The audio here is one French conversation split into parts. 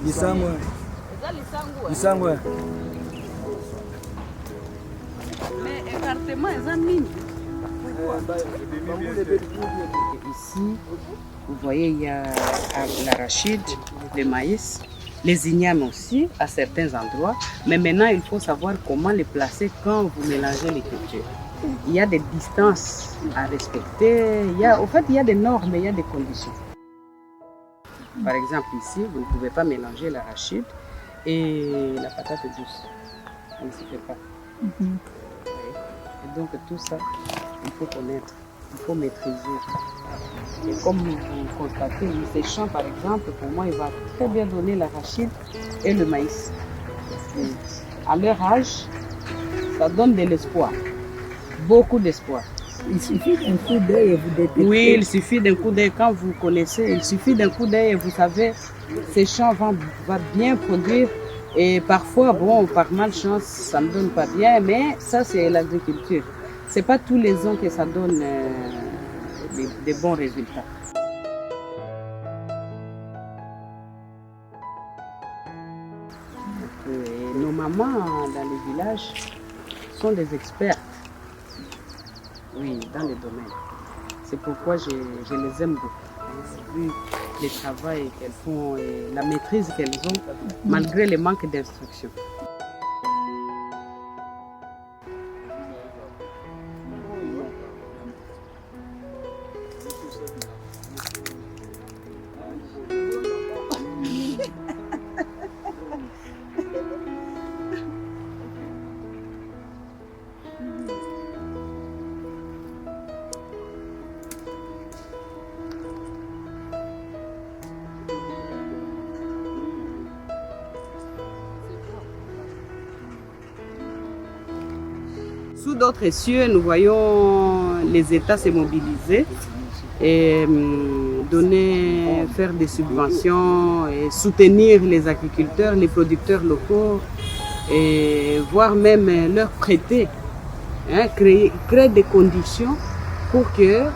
Lisangwe. Lisangwe. Mais écartement, ils ont mis. Ici, vous voyez, il y a l'arachide, le maïs, les ignames aussi, à certains endroits. Mais maintenant, il faut savoir comment les placer quand vous mélangez les cultures. Il y a des distances à respecter. En fait, il y a des normes, il y a des conditions. Par exemple, ici, vous ne pouvez pas mélanger l'arachide et la patate douce. Ça ne se fait pas. Et donc, tout ça, il faut connaître, il faut maîtriser. Et comme vous constatez, ces champs, par exemple, pour moi, il va très bien donner l'arachide et le maïs. Et à leur âge, ça donne de l'espoir, beaucoup d'espoir. Il suffit d'un coup d'œil et vous détectez. Oui, il suffit d'un coup d'œil. Quand vous connaissez, il suffit d'un coup d'œil et vous savez, ces champs vont bien produire. Et parfois, bon, par malchance, ça ne donne pas bien, mais ça, c'est l'agriculture. Ce n'est pas tous les ans que ça donne des bons résultats. Et nos mamans dans les villages sont des expertes, oui, dans le domaine. C'est pourquoi je les aime beaucoup. Vu le travail qu'elles font et la maîtrise qu'elles ont, malgré le manque d'instruction. Sous d'autres cieux, nous voyons les États se mobiliser et faire des subventions et soutenir les agriculteurs, les producteurs locaux et voire même leur prêter, créer des conditions pour que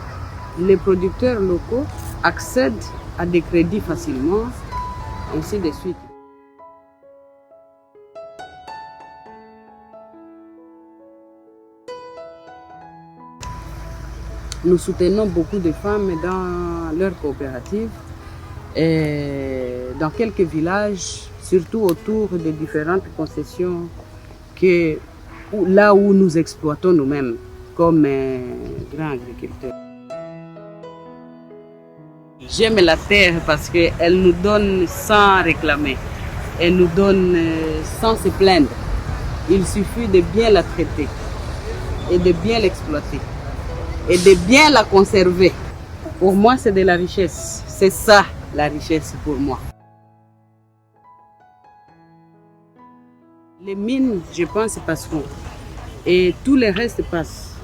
les producteurs locaux accèdent à des crédits facilement, ainsi de suite. Nous soutenons beaucoup de femmes dans leurs coopératives et dans quelques villages, surtout autour des différentes concessions là où nous exploitons nous-mêmes comme grands agriculteurs. J'aime la terre parce qu'elle nous donne sans réclamer, elle nous donne sans se plaindre. Il suffit de bien la traiter et de bien l'exploiter. Et de bien la conserver. Pour moi, c'est de la richesse. C'est ça, la richesse pour moi. Les mines, je pense, passeront. Et tout le reste passe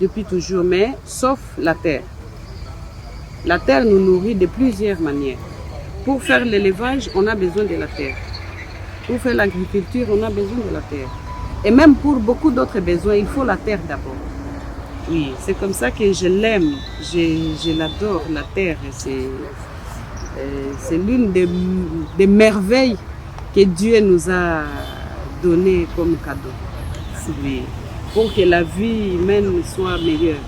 depuis toujours, mais sauf la terre. La terre nous nourrit de plusieurs manières. Pour faire l'élevage, on a besoin de la terre. Pour faire l'agriculture, on a besoin de la terre. Et même pour beaucoup d'autres besoins, il faut la terre d'abord. Oui, c'est comme ça que je l'aime, je l'adore, la terre. C'est l'une des merveilles que Dieu nous a données comme cadeau. Oui, pour que la vie humaine soit meilleure.